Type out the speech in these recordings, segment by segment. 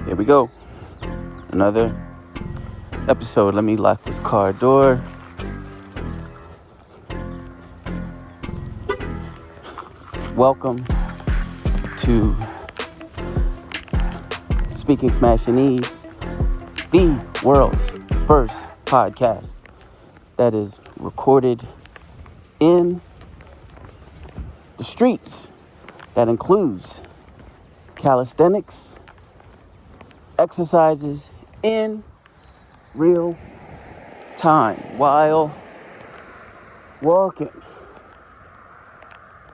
Here we go. Another episode. Let me lock this car door. Welcome to Speaking Smashinese, the world's first podcast that is recorded in the streets, that includes calisthenics, exercises in real time while walking.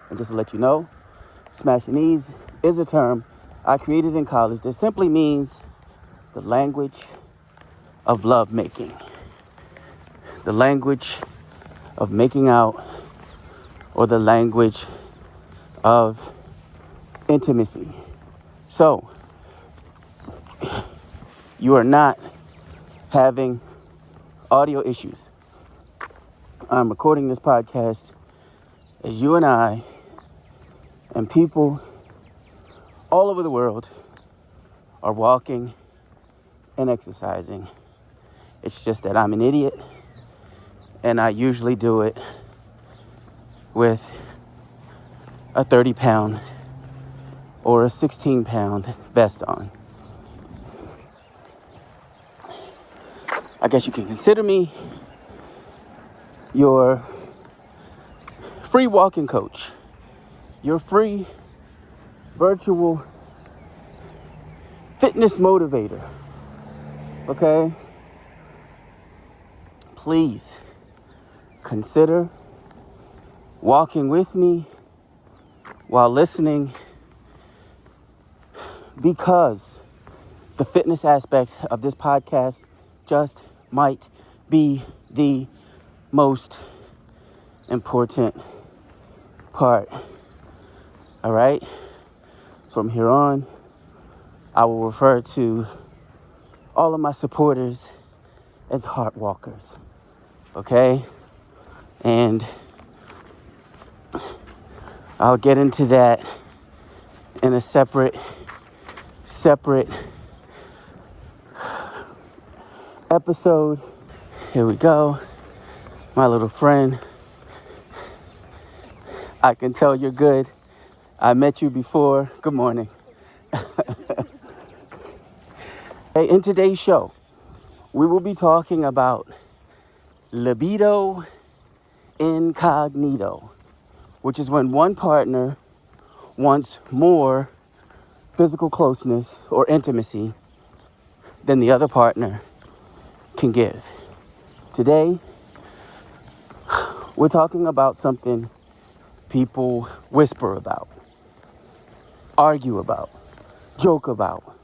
And just to let you know, Smashinese is a term I created in college that simply means the language of love making, the language of making out, or the language of intimacy. So, you are not having audio issues. I'm recording this podcast as you and I and people all over the world are walking and exercising. It's just that I'm an idiot, and I usually do it with a 30-pound or a 16-pound vest on. I guess you can consider me your free walking coach, your free virtual fitness motivator, okay? Please consider walking with me while listening, because the fitness aspect of this podcast just might be the most important part. All right? From here on, I will refer to all of my supporters as heart walkers. Okay? And I'll get into that in a separate episode. Here we go. My little friend. I can tell you're good. I met you before. Good morning. Hey, in today's show, we will be talking about libido incognito, which is when one partner wants more physical closeness or intimacy than the other partner can give. Today, we're talking about something people whisper about, argue about, joke about,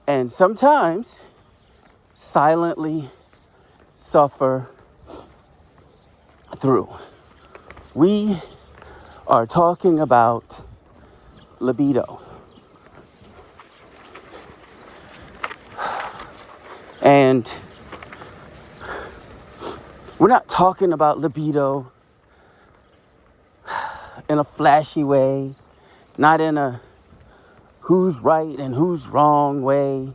and sometimes silently suffer through. We are talking about libido. And we're not talking about libido in a flashy way, not in a who's right and who's wrong way,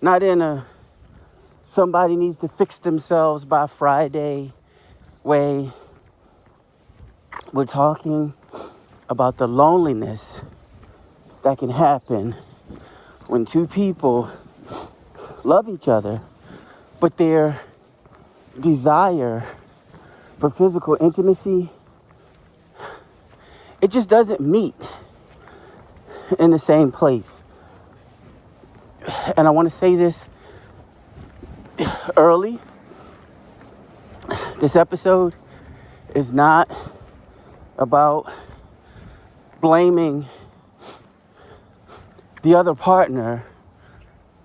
not in a somebody needs to fix themselves by Friday way. We're talking about the loneliness that can happen when two people love each other, but their desire for physical intimacy, it just doesn't meet in the same place. And I want to say this early. This episode is not about blaming the other partner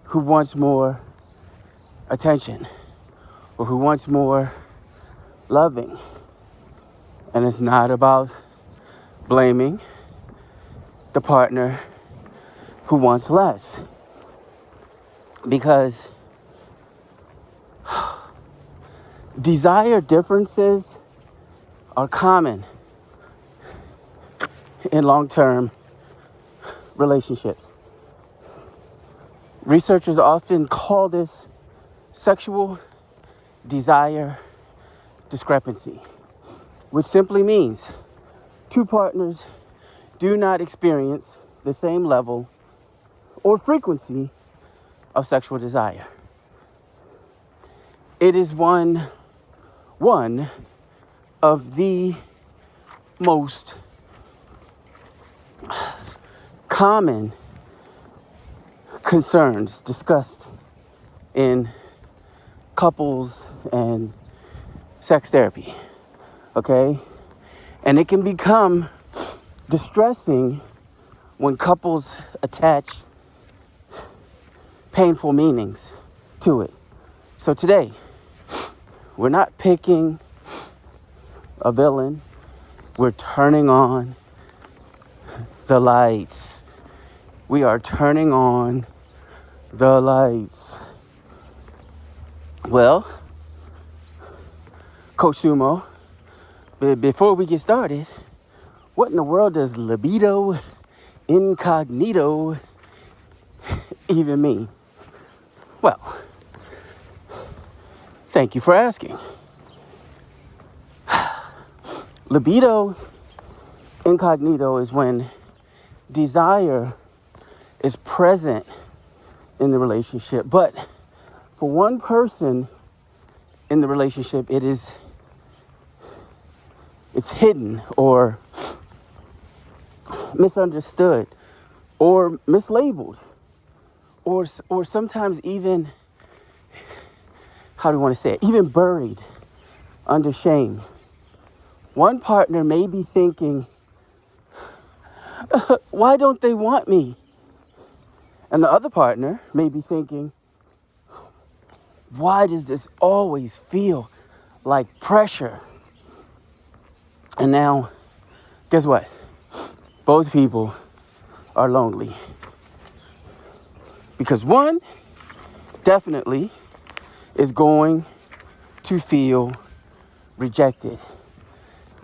who wants more attention or who wants more loving. And it's not about blaming the partner who wants less. Because desire differences are common in long-term relationships. Researchers often call this sexual desire discrepancy, which simply means two partners do not experience the same level or frequency of sexual desire. It is one of the most common concerns discussed in couples and sex therapy, okay? And it can become distressing when couples attach painful meanings to it. So today, we're not picking a villain. We're turning on the lights. We are turning on the lights. Well, Coach Sumo, before we get started, what in the world does libido incognito even mean? Well, thank you for asking. Libido incognito is when desire is present in the relationship, but for one person in the relationship, it's hidden or misunderstood or mislabeled or sometimes even, how do you want to say it, even buried under shame. One partner may be thinking, why don't they want me? And the other partner may be thinking, why does this always feel like pressure? And now, guess what? Both people are lonely. Because one definitely is going to feel rejected.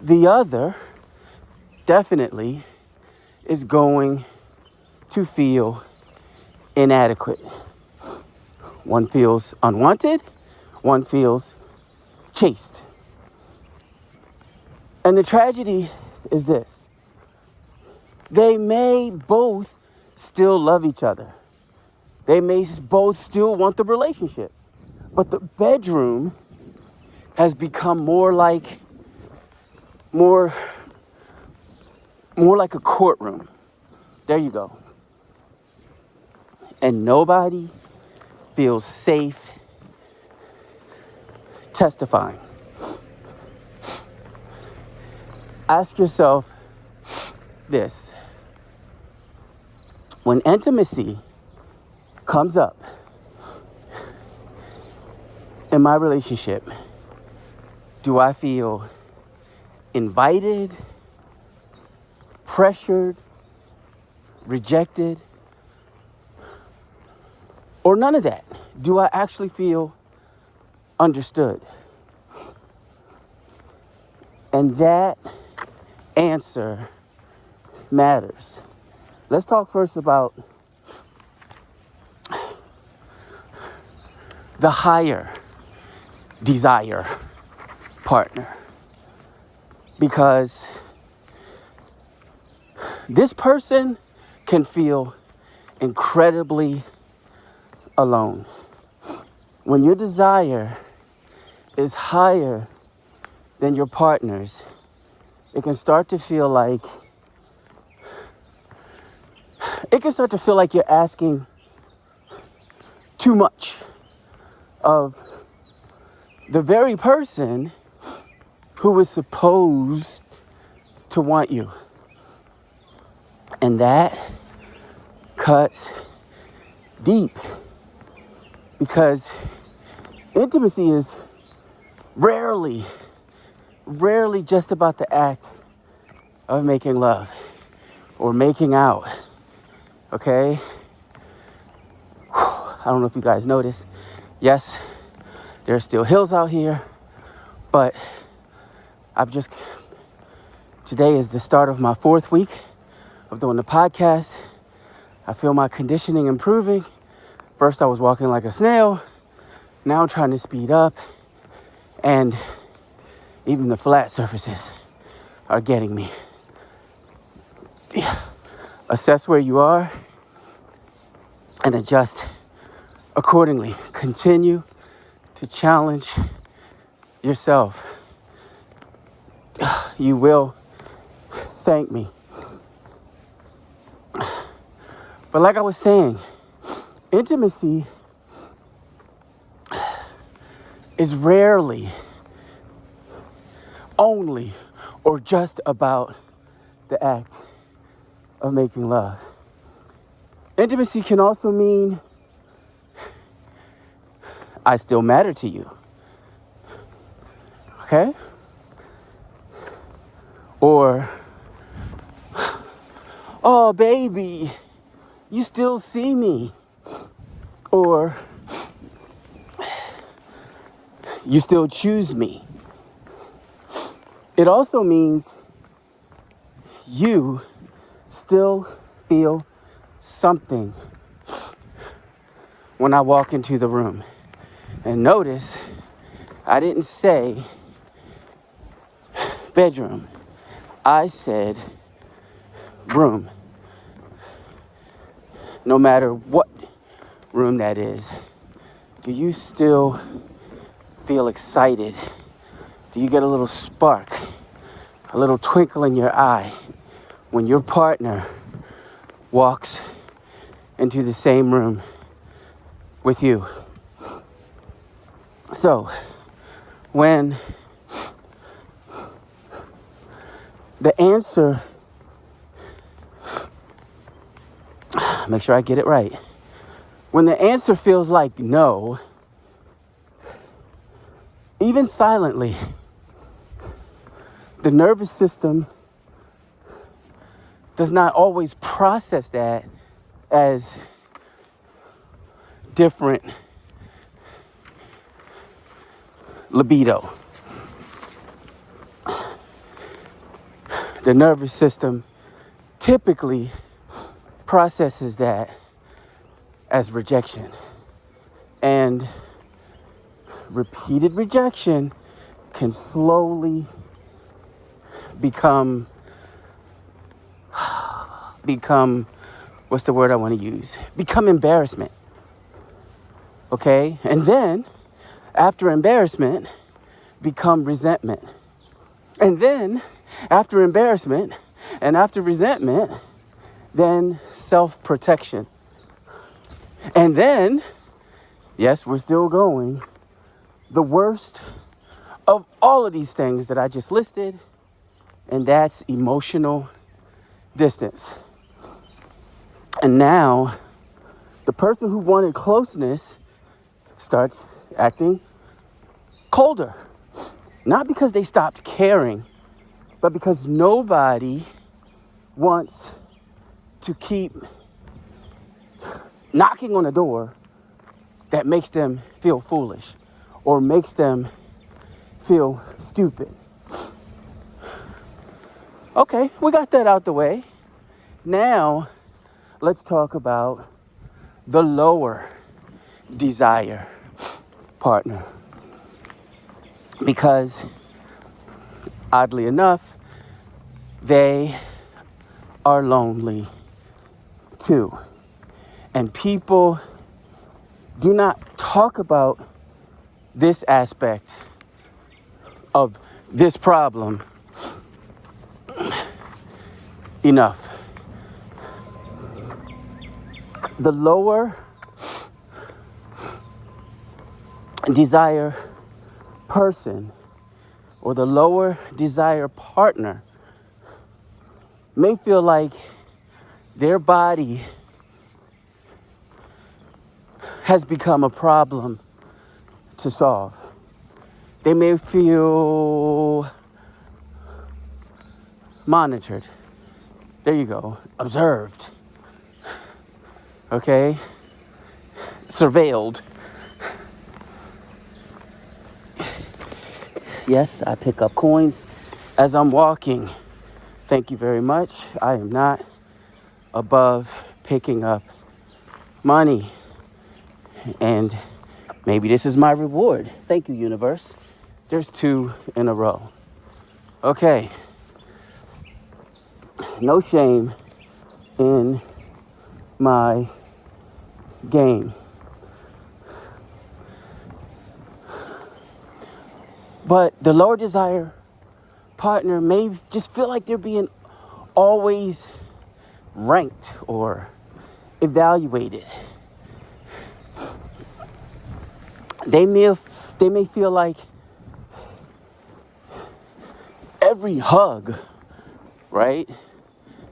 The other definitely is going to feel inadequate. One feels unwanted, one feels chased. And the tragedy is this: they may both still love each other. They may both still want the relationship. But the bedroom has become more like a courtroom. There you go. And nobody feels safe testifying. Ask yourself this: when intimacy comes up in my relationship, do I feel invited, pressured, rejected, or none of that? Do I actually feel understood? And that answer matters. Let's talk first about the higher desire partner. Because this person can feel incredibly alone. When your desire is higher than your partner's, it can start to feel like you're asking too much of the very person who is supposed to want you. And that cuts deep, because intimacy is rarely just about the act of making love or making out, okay? I don't know if you guys noticed. Yes, there are still hills out here, but today is the start of my 4th week of doing the podcast. I feel my conditioning improving. First I was walking like a snail. Now I'm trying to speed up. And even the flat surfaces are getting me. Assess where you are and adjust accordingly. Continue to challenge yourself. You will thank me. But like I was saying, intimacy is rarely only or just about the act of making love. Intimacy can also mean I still matter to you. Okay? Or, oh, baby, you still see me. Or, you still choose me. It also means you still feel something when I walk into the room. And notice, I didn't say bedroom. I said room. No matter what room that is, do you still feel excited? Do you get a little spark, a little twinkle in your eye when your partner walks into the same room with you? So, when the answer, make sure I get it right. When the answer feels like no, even silently, the nervous system does not always process that as different libido. The nervous system typically processes that as rejection. And repeated rejection can slowly become, what's the word I want to use? Become embarrassment. Okay? And then, after embarrassment, become resentment. And then, after embarrassment and after resentment, then self-protection. And then, yes, we're still going, the worst of all of these things that I just listed, and that's emotional distance. And now, the person who wanted closeness starts acting colder. Not because they stopped caring, but because nobody wants to keep knocking on a door that makes them feel foolish or makes them feel stupid. Okay, we got that out the way. Now, let's talk about the lower desire partner. Because, oddly enough, they are lonely too. And people do not talk about this aspect of this problem enough. The lower desire person or the lower desire partner may feel like their body has become a problem to solve. They may feel monitored. There you go. Observed. Okay? Surveilled. Yes, I pick up coins as I'm walking. Thank you very much. I am not above picking up money. And maybe this is my reward. Thank you, universe. There's 2 in a row. Okay. No shame in my game. But the lower desire partner may just feel like they're being always ranked or evaluated. They may feel like every hug, right?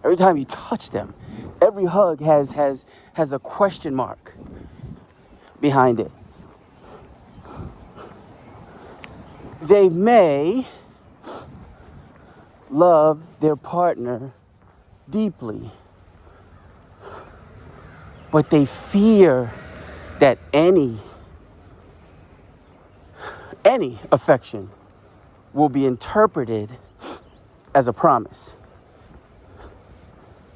Every time you touch them, every hug has a question mark behind it. They may love their partner deeply, but they fear that any affection will be interpreted as a promise.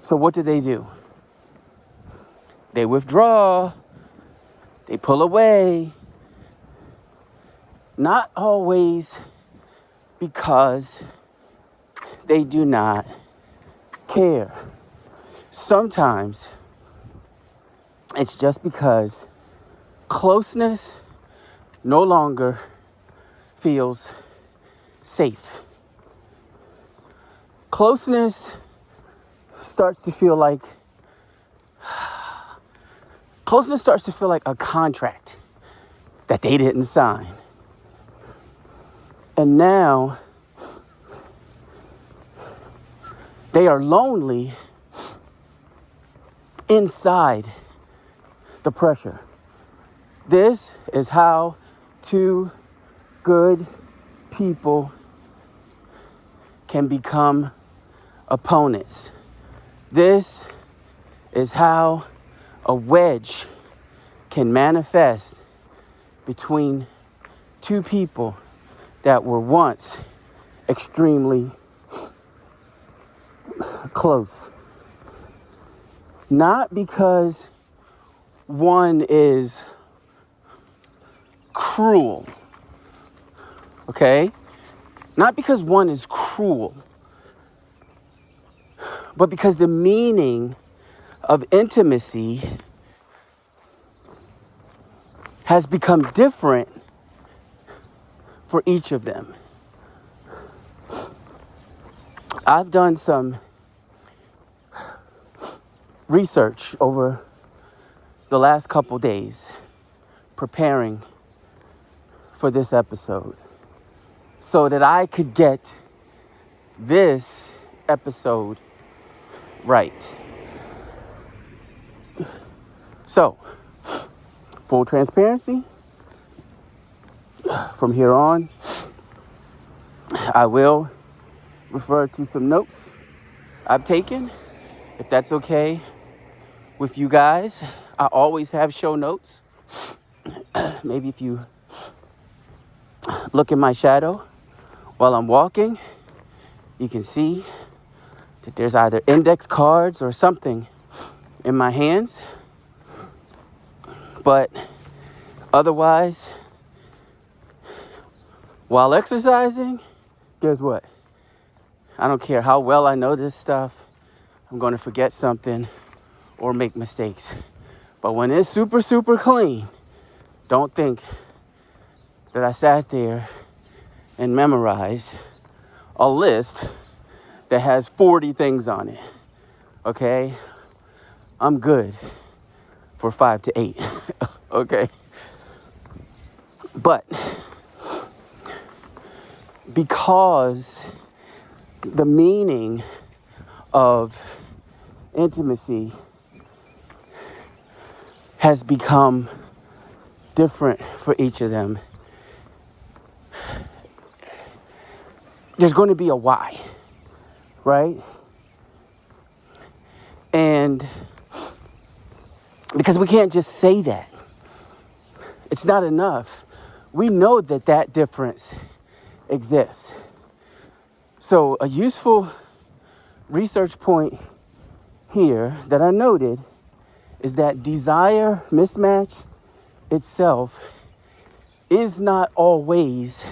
So what do? They withdraw, they pull away, not always because they do not care. Sometimes it's just because closeness no longer feels safe. Closeness starts to feel like a contract that they didn't sign. And now they are lonely inside the pressure. This is how 2 good people can become opponents. This is how a wedge can manifest between 2 people that were once extremely close. Not because one is cruel, okay? Not because one is cruel, but because the meaning of intimacy has become different for each of them. I've done some research over the last couple days preparing for this episode so that I could get this episode right. So, full transparency, from here on, I will refer to some notes I've taken, if that's okay with you guys. I always have show notes. Maybe if you look in my shadow while I'm walking, you can see that there's either index cards or something in my hands. But otherwise, while exercising, guess what? I don't care how well I know this stuff, I'm going to forget something or make mistakes. But when it's super, super clean, don't think that I sat there and memorized a list that has 40 things on it. Okay? I'm good for 5 to 8. Okay? But because the meaning of intimacy has become different for each of them, there's going to be a why, right? And because we can't just say that. It's not enough. We know that that difference exists. So a useful research point here that I noted is that desire mismatch itself is not always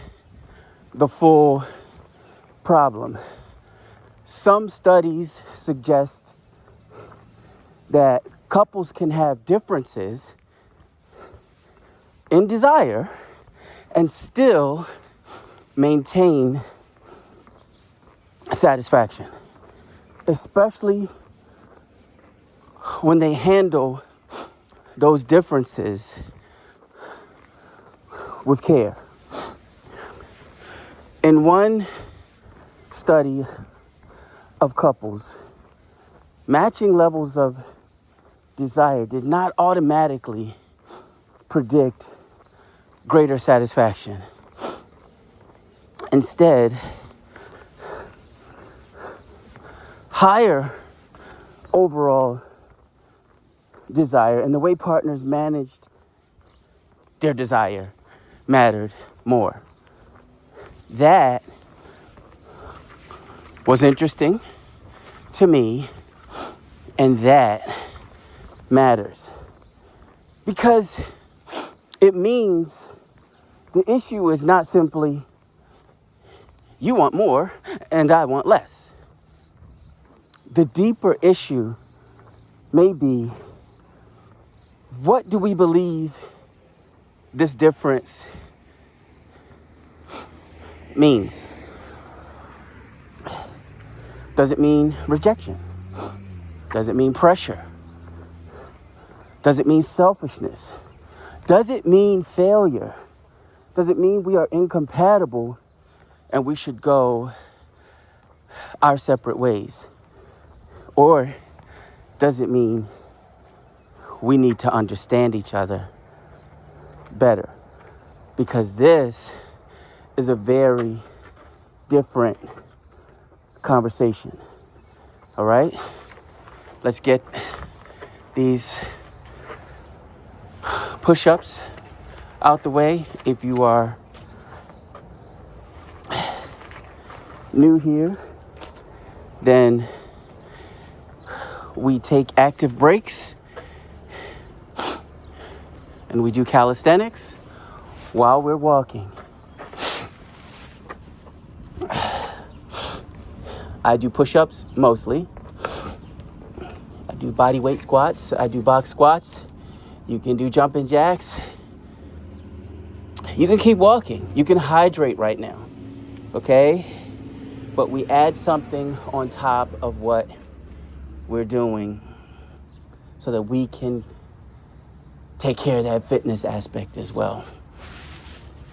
the full problem. Some studies suggest that couples can have differences in desire and still maintain satisfaction, especially when they handle those differences with care. In one study of couples, matching levels of desire did not automatically predict greater satisfaction. Instead, higher overall desire and the way partners managed their desire mattered more. That was interesting to me, and that matters because it means the issue is not simply you want more and I want less. The deeper issue may be, what do we believe this difference means? Does it mean rejection? Does it mean pressure? Does it mean selfishness? Does it mean failure? Does it mean we are incompatible and we should go our separate ways? Or does it mean we need to understand each other better? Because this is a very different conversation. All right? Let's get these push-ups out the way. If you are new here, then we take active breaks and we do calisthenics while we're walking. I do push-ups mostly. I do body weight squats. I do box squats. You can do jumping jacks. You can keep walking. You can hydrate right now. Okay? But we add something on top of what we're doing so that we can take care of that fitness aspect as well.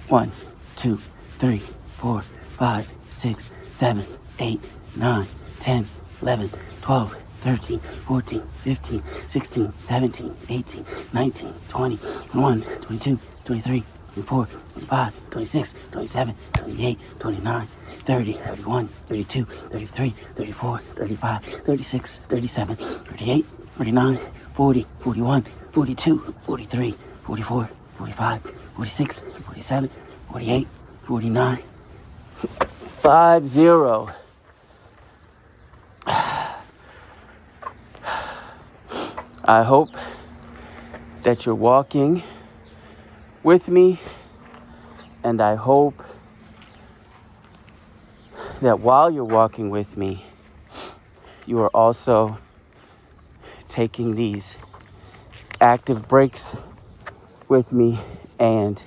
1, 2, 3, 4, 5, 6, 7, 8, 9, 10, 11, 12, 13, 14, 15, 16, 17, 18, 19, 20, 21, 22, 23, 24, 25, 26, 27, 28, 29, 30, 31, 32, 33, 34, 35, 36, 37, 38, 39, 40, 41, 42, 43, 44, 45, 46, 47, 48, 49, 50. I hope that you're walking with me, and I hope that while you're walking with me, you are also taking these active breaks with me and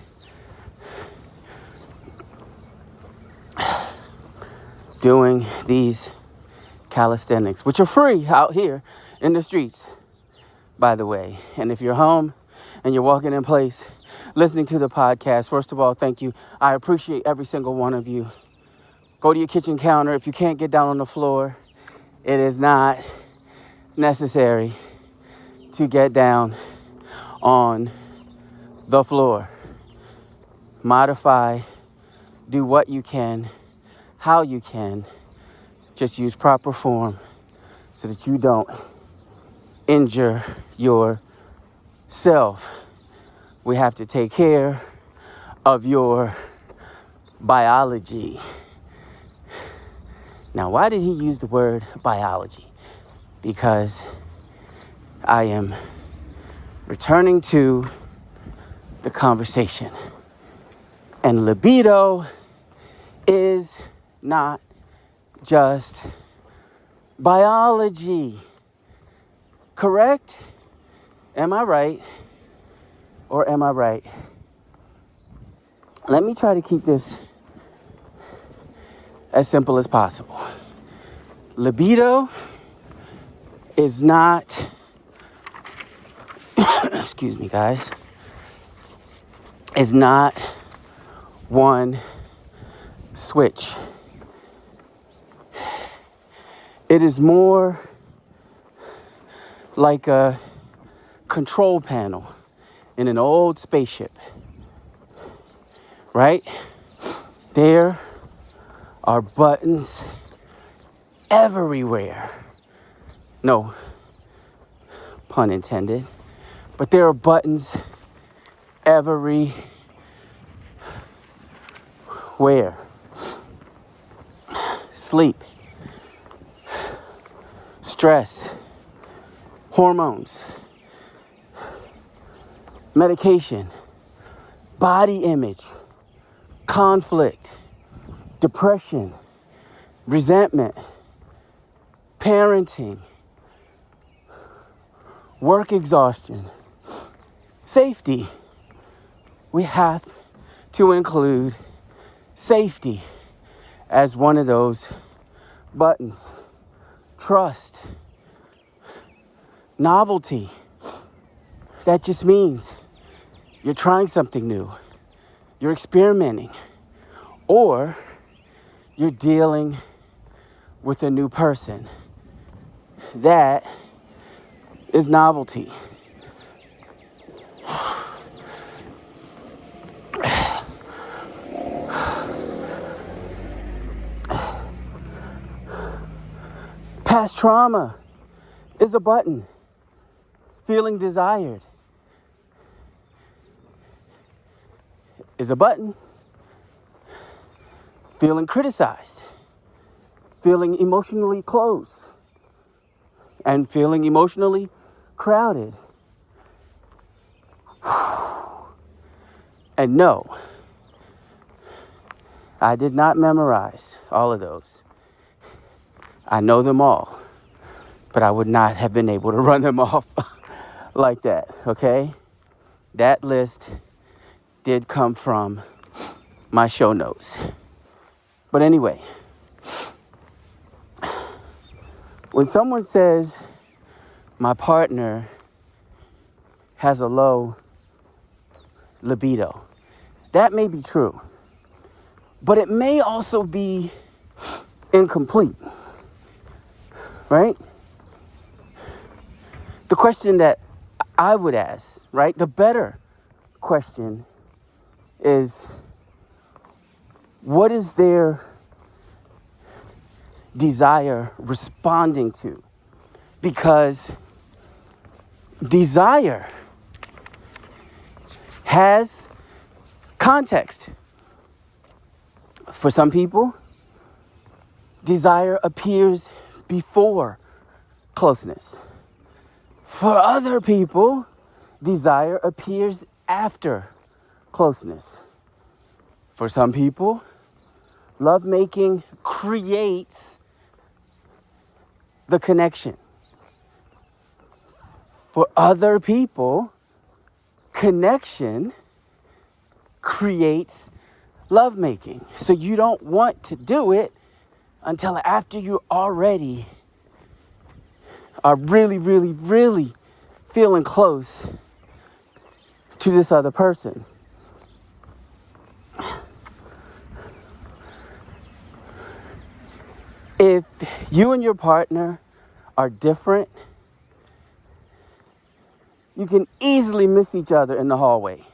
doing these calisthenics, which are free out here in the streets, by the way. And if you're home and you're walking in place, listening to the podcast, first of all, thank you. I appreciate every single one of you. Go to your kitchen counter. If you can't get down on the floor, it is not necessary to get down on the floor. Modify, do what you can, how you can. Just use proper form so that you don't injure yourself. We have to take care of your biology. Now, why did he use the word biology? Because I am returning to the conversation. And libido is not just biology. Correct? Am I right? Or am I right? Let me try to keep this as simple as possible. Libido is not, excuse me, guys, is not one switch. It is more like a control panel in an old spaceship, right? There are buttons everywhere. No pun intended. But there are buttons everywhere. Sleep, stress, hormones, medication, body image, conflict, depression, resentment, parenting, work exhaustion, safety. We have to include safety as one of those buttons. Trust, novelty. That just means you're trying something new, you're experimenting, or you're dealing with a new person. That is novelty. Past trauma is a button. Feeling desired is a button. Feeling criticized, feeling emotionally close, and feeling emotionally crowded. And no, I did not memorize all of those. I know them all, but I would not have been able to run them off like that, okay? That list did come from my show notes. But anyway, when someone says my partner has a low libido, that may be true, but it may also be incomplete, right? The question that I would ask, right? The better question is, what is their desire responding to? Because desire has context. For some people, desire appears before closeness. For other people, desire appears after closeness. For some people, lovemaking creates the connection. For other people, connection creates lovemaking. So you don't want to do it until after you already are really, really, really feeling close to this other person. If you and your partner are different, you can easily miss each other in the hallway.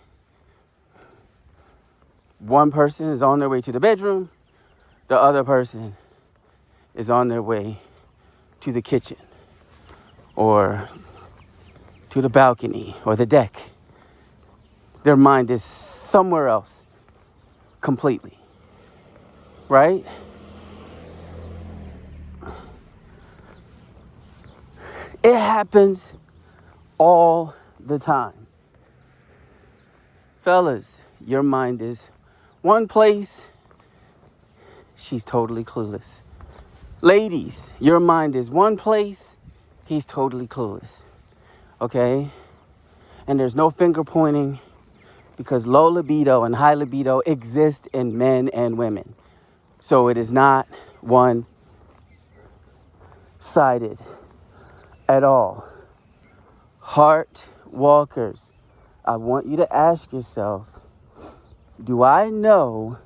One person is on their way to the bedroom, the other person is on their way to the kitchen or to the balcony or the deck. Their mind is somewhere else completely, right? It happens all the time. Fellas, your mind is one place, she's totally clueless. Ladies, your mind is one place, he's totally clueless. Okay? And there's no finger pointing because low libido and high libido exist in men and women. So it is not one-sided at all. Heart walkers, I want you to ask yourself, do I know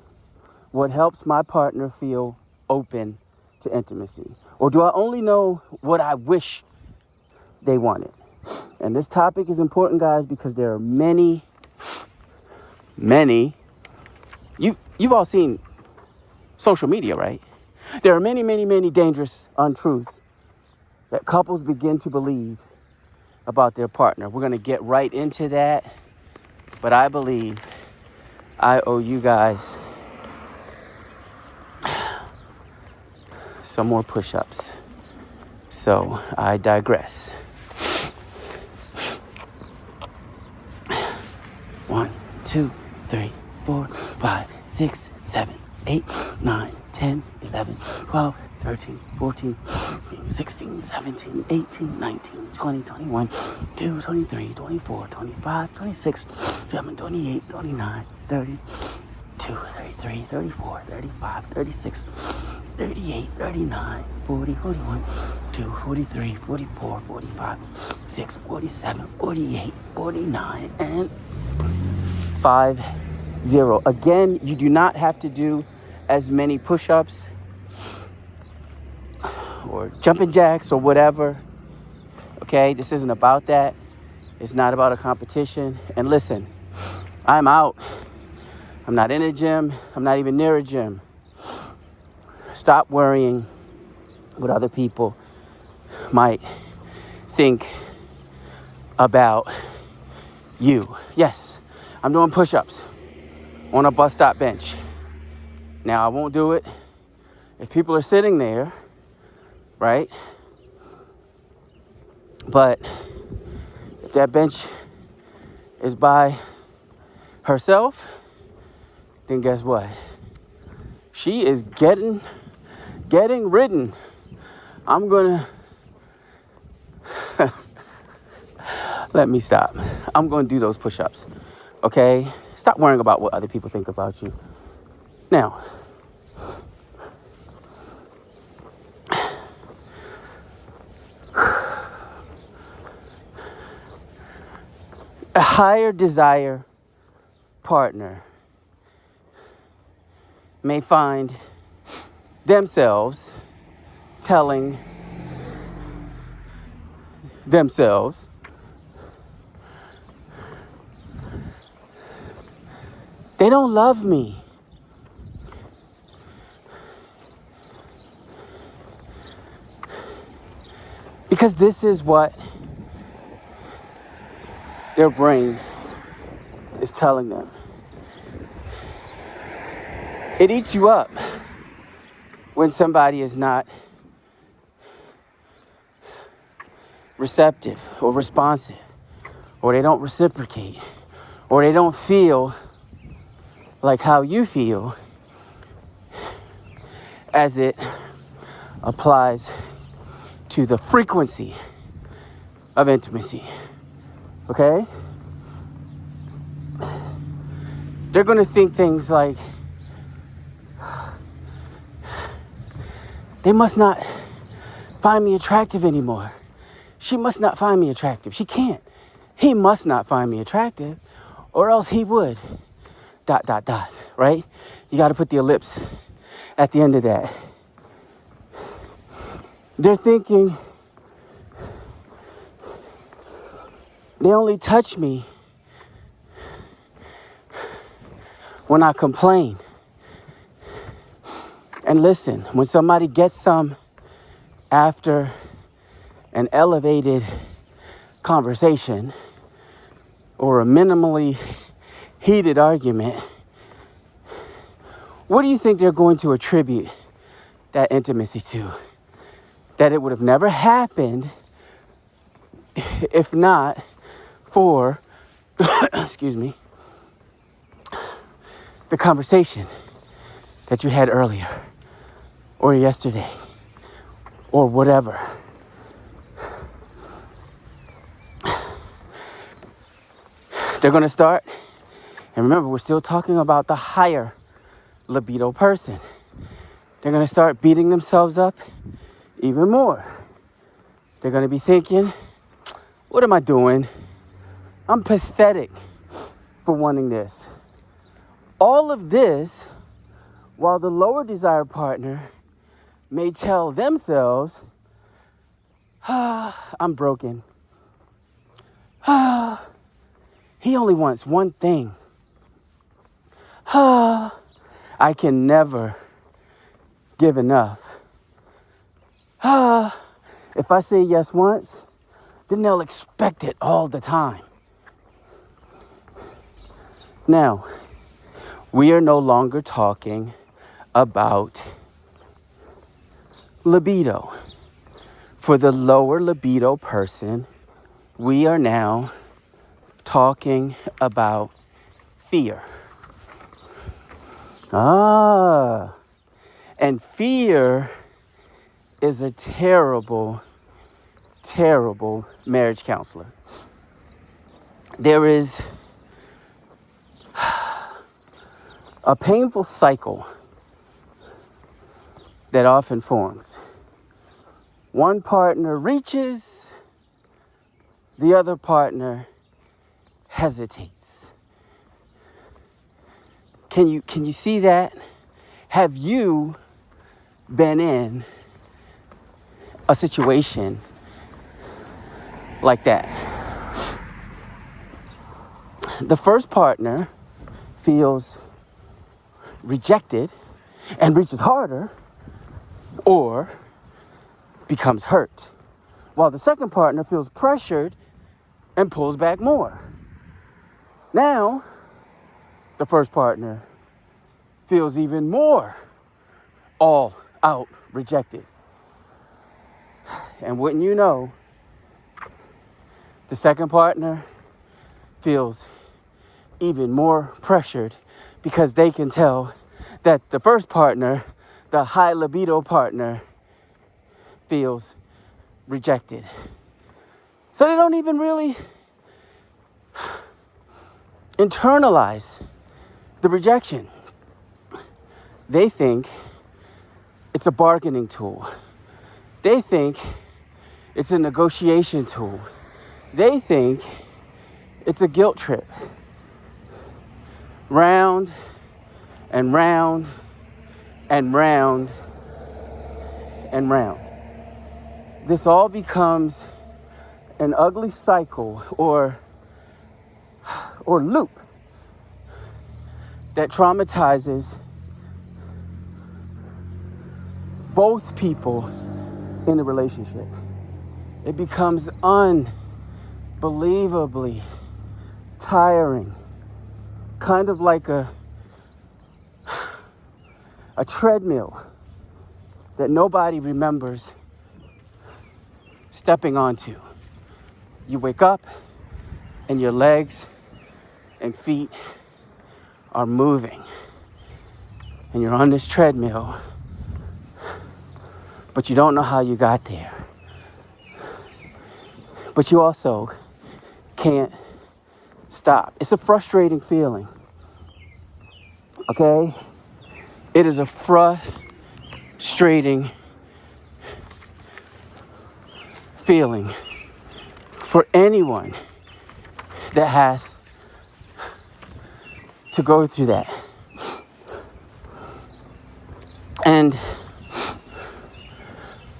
what helps my partner feel open to intimacy? Or do I only know what I wish they wanted? And this topic is important, guys, because there are many, you've all seen social media, right? There are many dangerous untruths that couples begin to believe about their partner. We're going to get right into that, but I believe I owe you guys some more push-ups. So I digress. 1, 2, 3, 4, 5, 6, 7, 8, 9, 10, 11, 12, 13, 14, 15, 16, 17, 18, 19, 20, 21, 22, 23, 24, 25, 26, 27, 28, 29, 30, 33, 34, 35, 36, 38, 39, 40, 41, 42, 43, 44, 45, 46, 47, 48, 49, and 50. Again, you do not have to do as many push-ups or jumping jacks or whatever. Okay, this isn't about that. It's not about a competition. And listen, I'm out. I'm not in a gym. I'm not even near a gym. Stop worrying what other people might think about you. Yes, I'm doing push-ups on a bus stop bench. Now, I won't do it if people are sitting there, right? But if that bench is by herself, then guess what? She is getting ridden. I'm gonna let me stop. I'm gonna do those push-ups. Okay? Stop worrying about what other people think about you. Now, a higher desire partner may find themselves telling themselves they don't love me. Because this is what their brain is telling them. It eats you up when somebody is not receptive or responsive, or they don't reciprocate, or they don't feel like how you feel as it applies to the frequency of intimacy. Okay? They're going to think things like, they must not find me attractive anymore. She must not find me attractive. She can't. He must not find me attractive, or else he would. ... Right? You got to put the ellipse at the end of that. They're thinking, they only touch me when I complain. And listen, when somebody gets some after an elevated conversation or a minimally heated argument, what do you think they're going to attribute that intimacy to? That it would have never happened if not for, excuse me, the conversation that you had earlier or yesterday or whatever. They're going to start, and remember, we're still talking about the higher libido person. They're going to start beating themselves up even more. They're going to be thinking, what am I doing? I'm pathetic for wanting this. All of this, while the lower desire partner may tell themselves, I'm broken. He only wants one thing. I can never give enough. If I say yes once, then they'll expect it all the time. Now, we are no longer talking about libido. For the lower libido person, we are now talking about fear. And fear is a terrible, terrible marriage counselor. There is a painful cycle that often forms. One partner reaches, the other partner hesitates. Can you see that? Have you been in a situation like that? The first partner feels rejected and reaches harder or becomes hurt, while the second partner feels pressured and pulls back more. Now, the first partner feels even more all out rejected. And wouldn't you know, the second partner feels even more pressured because they can tell that the first partner, the high libido partner, feels rejected. So they don't even really internalize the rejection. They think it's a bargaining tool. They think it's a negotiation tool. They think it's a guilt trip. Round and round and round and round. This all becomes an ugly cycle or loop that traumatizes both people in the relationship. It becomes unbelievably tiring, kind of like a treadmill that nobody remembers stepping onto. You wake up and your legs and feet are moving and you're on this treadmill, but you don't know how you got there. But you also can't stop. It's a frustrating feeling, okay? It is a frustrating feeling for anyone that has to go through that. And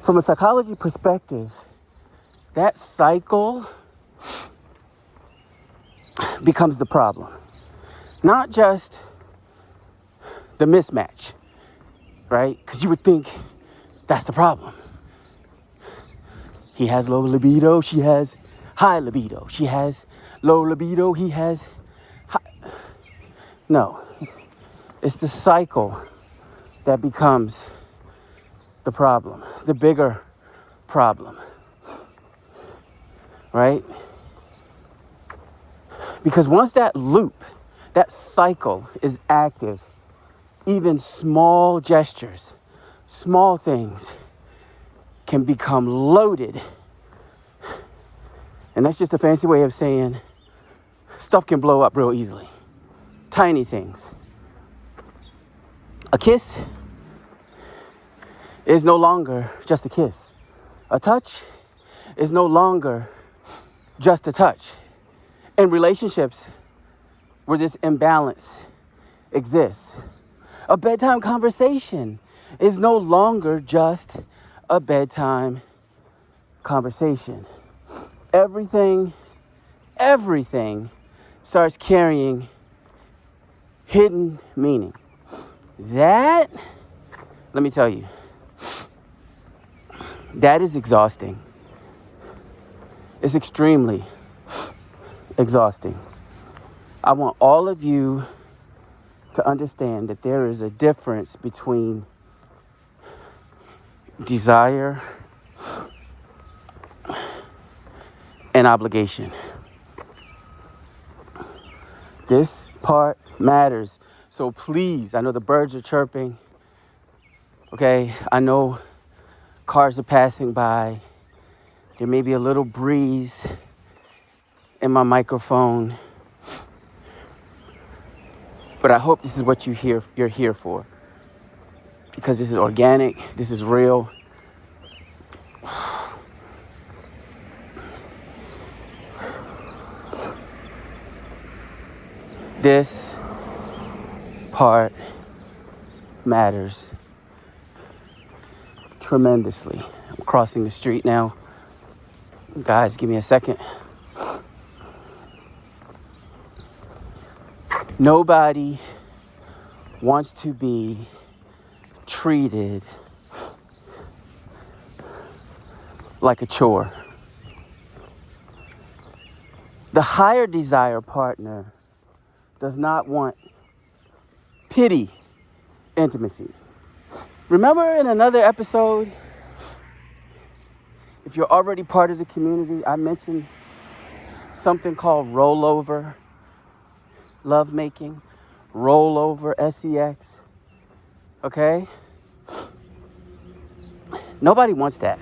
from a psychology perspective, that cycle becomes the problem. Not just the mismatch, right? Because you would think that's the problem. He has low libido, she has high libido. She has low libido, he has high. No, it's the cycle that becomes the problem, the bigger problem, right? Because once that loop That cycle is active. Even small gestures, small things can become loaded. And that's just a fancy way of saying stuff can blow up real easily. Tiny things. A kiss is no longer just a kiss. A touch is no longer just a touch. In relationships where this imbalance exists, a bedtime conversation is no longer just a bedtime conversation. Everything starts carrying hidden meaning. That, let me tell you, that is exhausting. It's extremely exhausting. I want all of you to understand that there is a difference between desire and obligation. This part matters. So please, I know the birds are chirping. Okay, I know cars are passing by. There may be a little breeze in my microphone. But I hope this is what you're here for. Because this is organic, this is real. This part matters tremendously. I'm crossing the street now. Guys, give me a second. Nobody wants to be treated like a chore. The higher desire partner does not want pity intimacy. Remember in another episode, if you're already part of the community, I mentioned something called rollover lovemaking, rollover sex. Okay? Nobody wants that.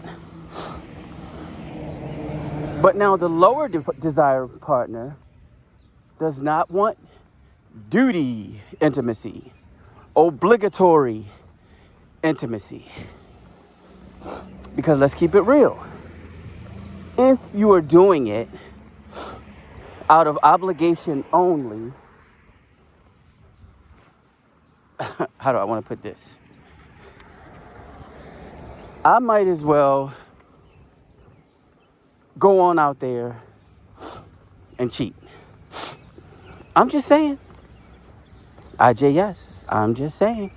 But now the lower desire partner does not want duty intimacy, obligatory intimacy. Because let's keep it real. If you are doing it out of obligation only, how do I want to put this? I might as well go on out there and cheat. I'm just saying. IJS, I'm just saying.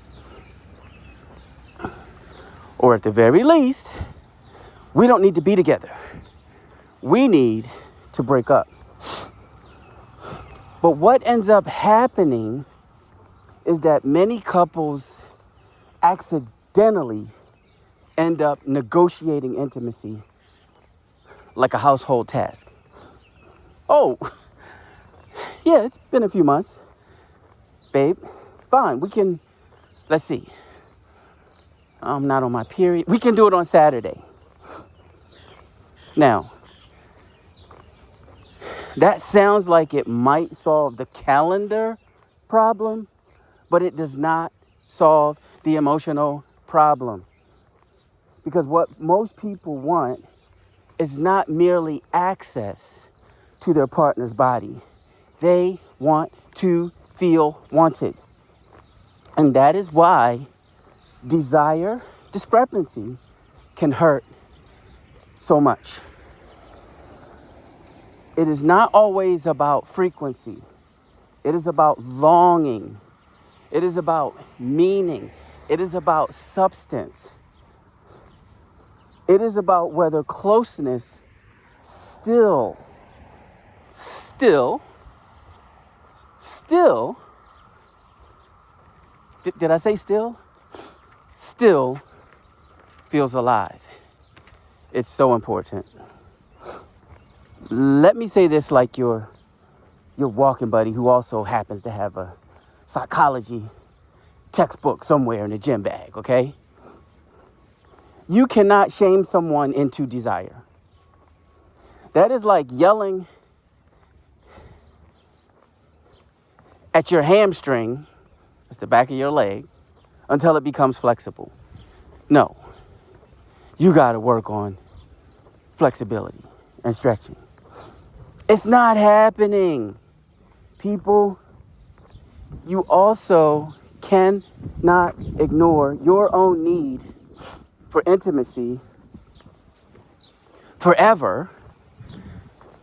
Or at the very least, we don't need to be together. We need to break up. But what ends up happening is that many couples accidentally end up negotiating intimacy like a household task. Oh, yeah, it's been a few months. Babe, fine, let's see. I'm not on my period. We can do it on Saturday. Now, that sounds like it might solve the calendar problem, but it does not solve the emotional problem. Because what most people want is not merely access to their partner's body. They want to feel wanted. And that is why desire discrepancy can hurt so much. It is not always about frequency. It is about longing. It is about meaning. It is about substance. It is about whether closeness still, did I say still? Still feels alive. It's so important. Let me say this like your your walking buddy who also happens to have a psychology textbook somewhere in a gym bag, okay? You cannot shame someone into desire. That is like yelling at your hamstring, that's the back of your leg, until it becomes flexible. No, you got to work on flexibility and stretching. It's not happening. People, you also cannot ignore your own need for intimacy forever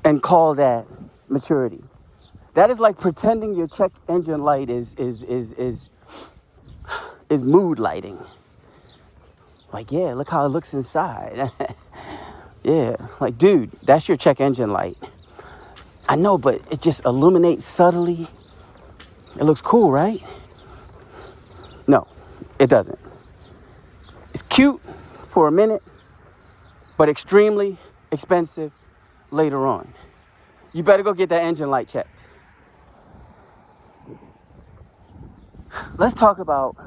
and call that maturity. That is like pretending your check engine light is mood lighting. Like, yeah, look how it looks inside. Yeah, like, dude, that's your check engine light. I know, but it just illuminates subtly. It looks cool, right? No, it doesn't. It's cute for a minute, but extremely expensive later on. You better go get that engine light checked. Let's talk about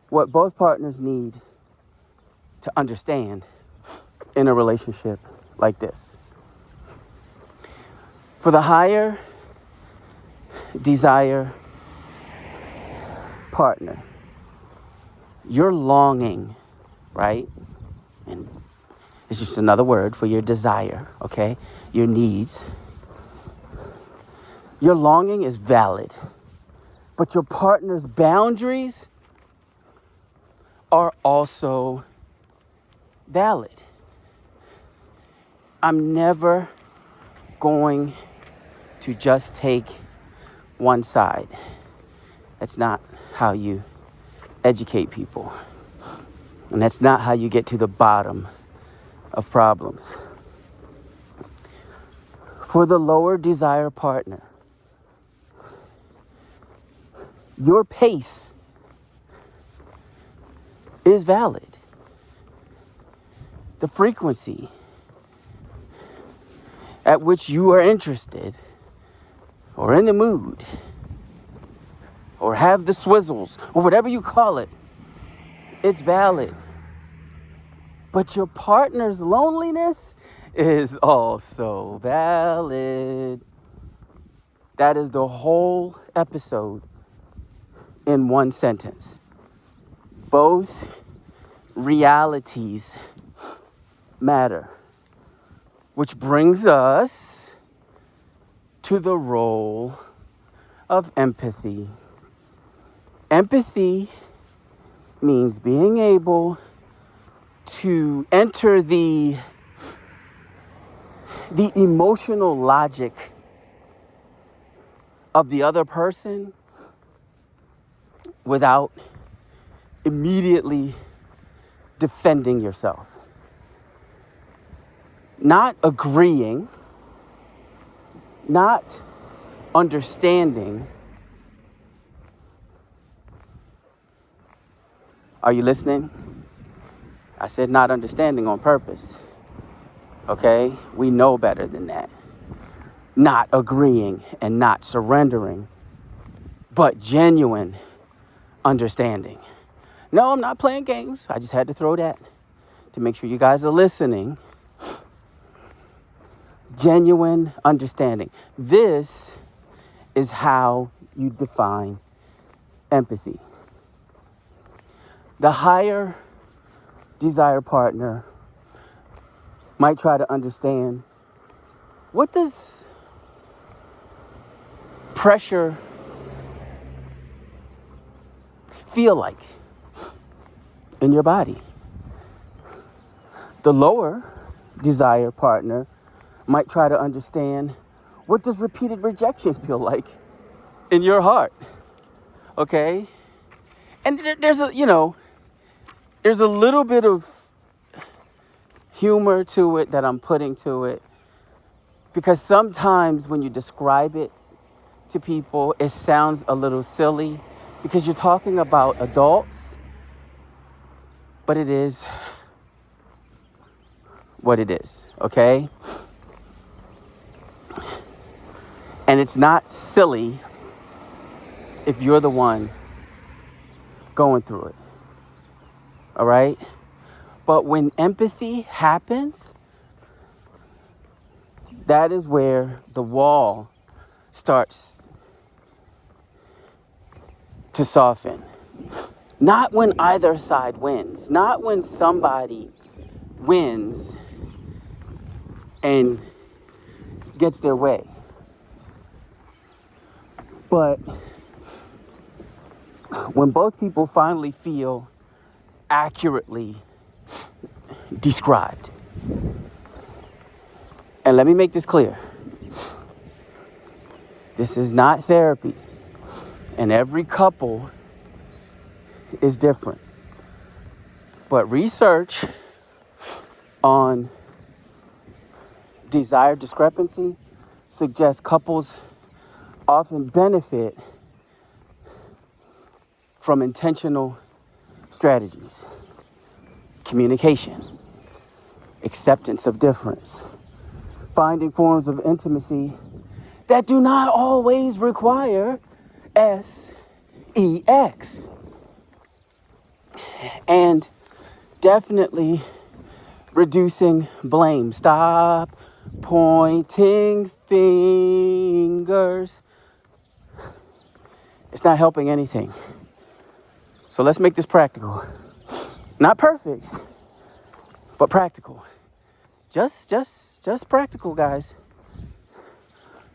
what both partners need to understand in a relationship like this. For the higher desire partner, you're longing, right? And it's just another word for your desire, okay? Your needs. Your longing is valid, but your partner's boundaries are also valid. I'm never going to just take one side. That's not how you educate people. And that's not how you get to the bottom of problems. For the lower desire partner, your pace is valid. The frequency at which you are interested or in the mood or have the swizzles or whatever you call it, it's valid. But your partner's loneliness is also valid. That is the whole episode in one sentence. Both realities matter. Which brings us to the role of empathy. Empathy means being able to enter the emotional logic of the other person without immediately defending yourself. Not agreeing, not understanding. Are you listening? I said not understanding on purpose. Okay? We know better than that. Not agreeing and not surrendering, but genuine understanding. No, I'm not playing games. I just had to throw that to make sure you guys are listening. Genuine understanding. This is how you define empathy. The higher desire partner might try to understand, what does pressure feel like in your body? The lower desire partner might try to understand, what does repeated rejection feel like in your heart? Okay? And there's a little bit of humor to it that I'm putting to it, because sometimes when you describe it to people, it sounds a little silly because you're talking about adults, but it is what it is, okay? And it's not silly if you're the one going through it. All right? But when empathy happens, that is where the wall starts to soften. Not when either side wins. Not when somebody wins and gets their way. But when both people finally feel accurately described. And let me make this clear. This is not therapy. And every couple is different. But research on desire discrepancy suggests couples often benefit from intentional strategies, communication, acceptance of difference, finding forms of intimacy that do not always require sex. And definitely reducing blame. Stop pointing fingers. It's not helping anything. So let's make this practical. Not perfect, but practical. Just practical, guys.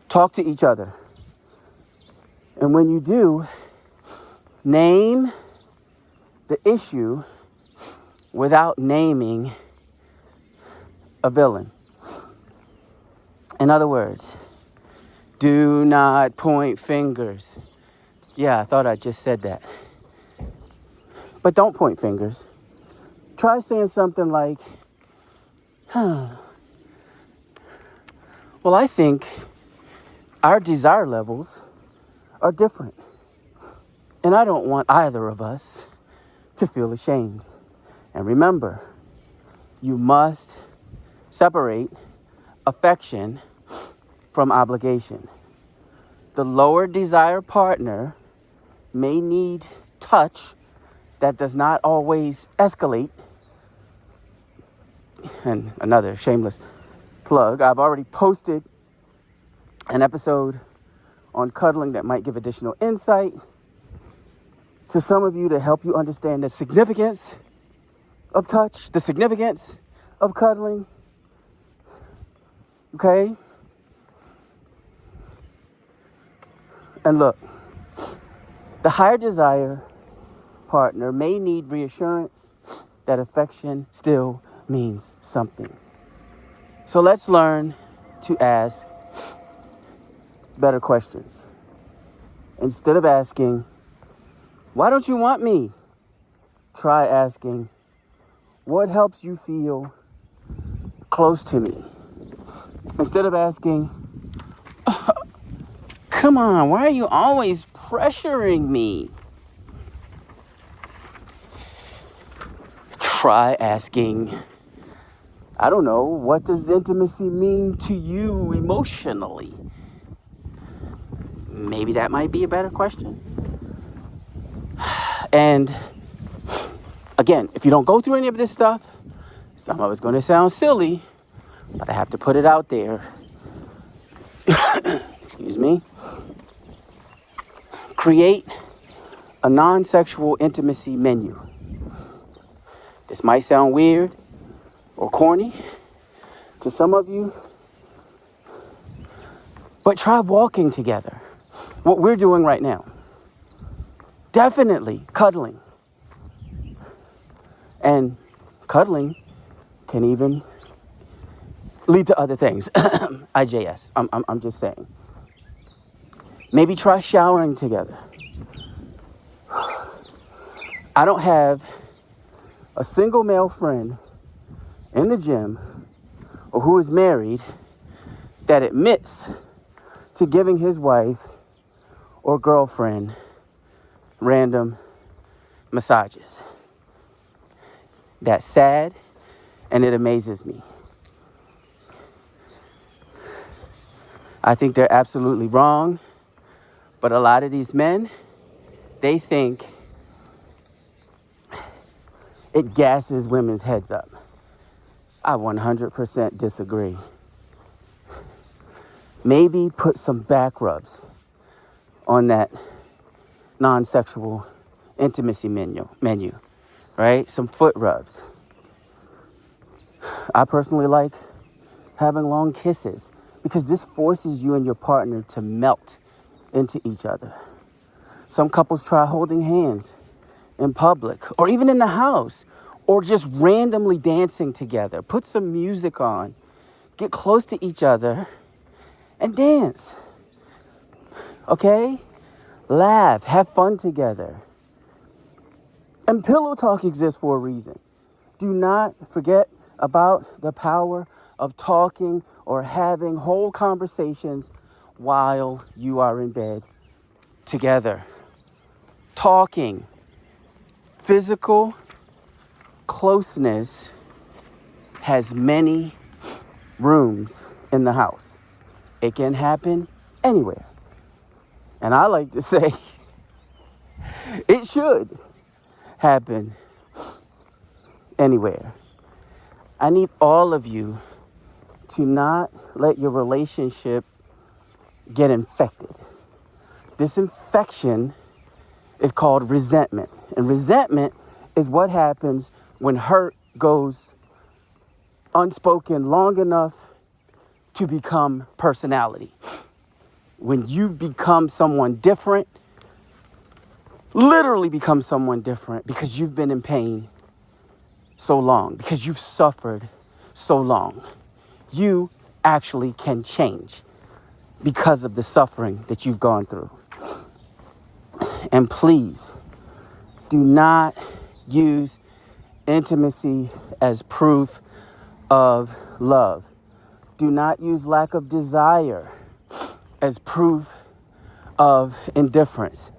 Talk to each other. And when you do, name the issue without naming a villain. In other words, do not point fingers. Yeah, I thought I just said that. But don't point fingers. Try saying something like, well, I think our desire levels are different. And I don't want either of us to feel ashamed. And remember, you must separate affection from obligation. The lower desire partner may need touch that does not always escalate. And another shameless plug, I've already posted an episode on cuddling that might give additional insight to some of you to help you understand the significance of touch, the significance of cuddling. Okay? And look, the higher desire partner may need reassurance that affection still means something. So let's learn to ask better questions. Instead of asking, why don't you want me? Try asking, what helps you feel close to me? Instead of asking, come on, why are you always pressuring me? Try asking, I don't know, what does intimacy mean to you emotionally? Maybe that might be a better question. And again, if you don't go through any of this stuff, some of it's going to sound silly, but I have to put it out there. Excuse me. Create a non-sexual intimacy menu. This might sound weird or corny to some of you, but try walking together. What we're doing right now. Definitely cuddling. And cuddling can even lead to other things. IJS. I'm just saying. Maybe try showering together. I don't have a single male friend in the gym or who is married that admits to giving his wife or girlfriend random massages. That's sad, and it amazes me. I think they're absolutely wrong. But a lot of these men, they think it gasses women's heads up. I 100% disagree. Maybe put some back rubs on that non-sexual intimacy menu, right? Some foot rubs. I personally like having long kisses because this forces you and your partner to melt into each other. Some couples try holding hands in public or even in the house or just randomly dancing together. Put some music on, get close to each other and dance. Okay? Laugh, have fun together. And pillow talk exists for a reason. Do not forget about the power of talking or having whole conversations while you are in bed together. Talking. Physical closeness has many rooms in the house. It can happen anywhere. And I like to say it should happen anywhere. I need all of you to not let your relationship get infected. This infection is called resentment. And resentment is what happens when hurt goes unspoken long enough to become personality. When you become someone different, literally become someone different because you've been in pain so long, because you've suffered so long, you actually can change because of the suffering that you've gone through. And please, do not use intimacy as proof of love. Do not use lack of desire as proof of indifference.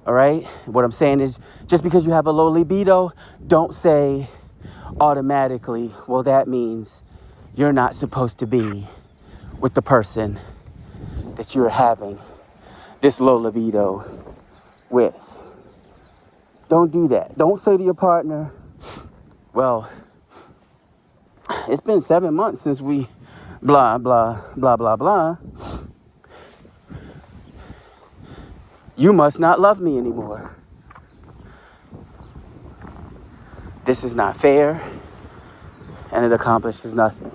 All right? What I'm saying is, just because you have a low libido, don't say automatically, well, that means you're not supposed to be with the person that you're having this low libido with. Don't do that. Don't say to your partner, well, it's been 7 months since we blah, blah, blah, blah, blah. You must not love me anymore. This is not fair, and it accomplishes nothing.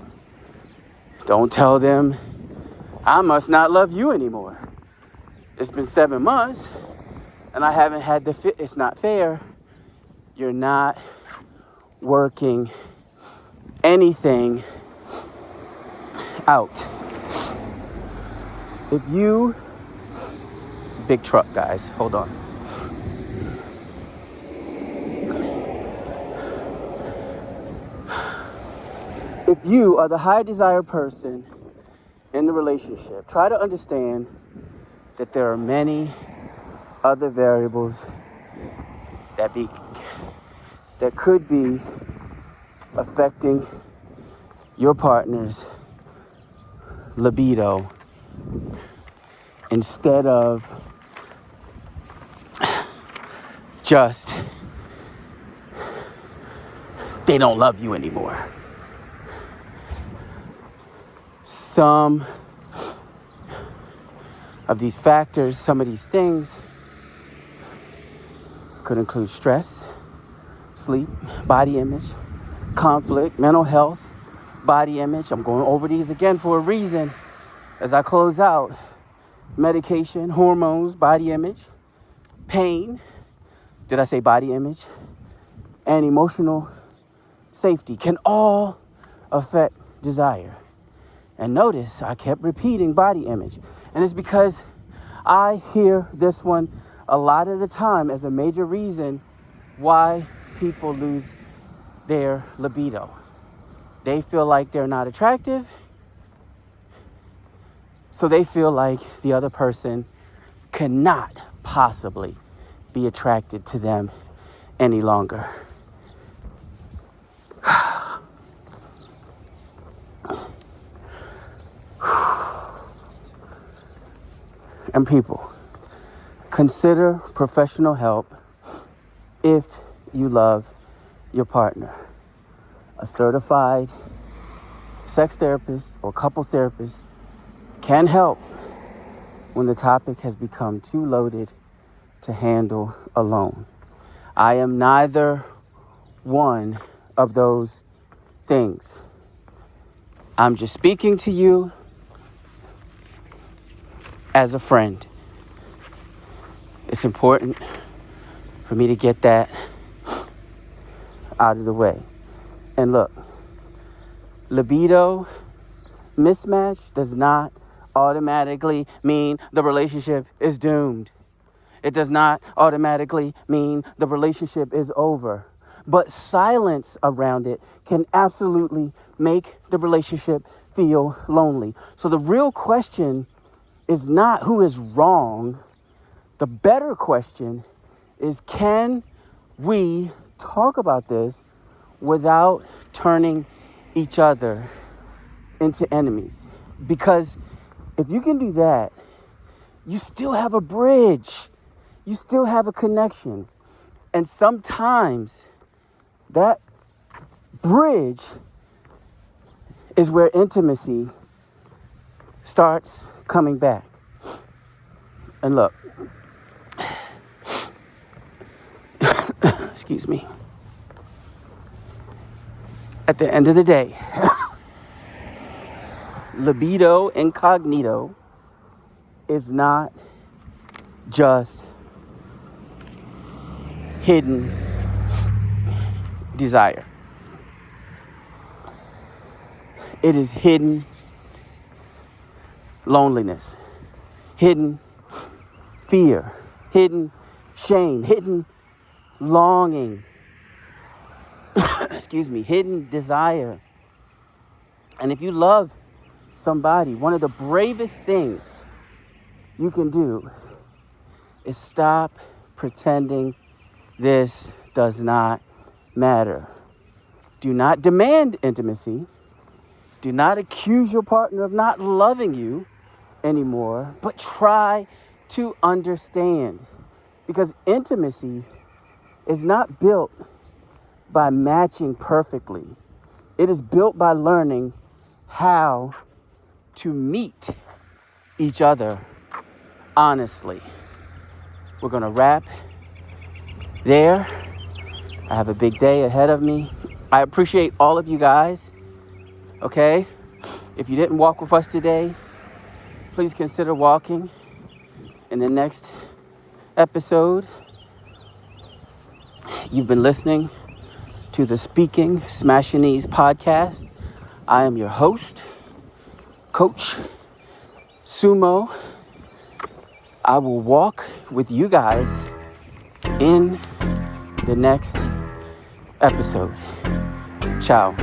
Don't tell them, I must not love you anymore. It's been 7 months, and I haven't had the fit. It's not fair. You're not working anything out. If you, big truck, guys, hold on. If you are the high desire person in the relationship, try to understand that there are many other variables that could be affecting your partner's libido instead of just they don't love you anymore. Some of these factors, some of these things could include stress, sleep, body image, conflict, mental health, body image. I'm going over these again for a reason as I close out. Medication, hormones, body image, pain. Did I say body image? And emotional safety can all affect desire. And notice I kept repeating body image. And it's because I hear this one a lot of the time as a major reason why people lose their libido. They feel like they're not attractive, so they feel like the other person cannot possibly be attracted to them any longer. and people, consider professional help if you love your partner. A certified sex therapist or couples therapist can help when the topic has become too loaded to handle alone. I am neither one of those things. I'm just speaking to you as a friend. It's important for me to get that out of the way. And look, libido mismatch does not automatically mean the relationship is doomed. It does not automatically mean the relationship is over. But silence around it can absolutely make the relationship feel lonely. So the real question is not who is wrong. The better question is, can we talk about this without turning each other into enemies? Because if you can do that, you still have a bridge. You still have a connection. And sometimes that bridge is where intimacy starts coming back. And look, excuse me. At the end of the day, libido incognito is not just hidden desire. It is hidden loneliness, hidden fear, hidden shame, hidden longing, hidden desire. And if you love somebody, one of the bravest things you can do is stop pretending this does not matter. Do not demand intimacy. Do not accuse your partner of not loving you anymore, but try to understand. Because intimacy is not built by matching perfectly. It is built by learning how to meet each other honestly. We're going to wrap there. I have a big day ahead of me. I appreciate all of you guys. Okay? If you didn't walk with us today, please consider walking in the next episode. You've been listening to the Speaking Smashinese podcast. I am your host, Coach Sumo. I will walk with you guys in the next episode. Ciao.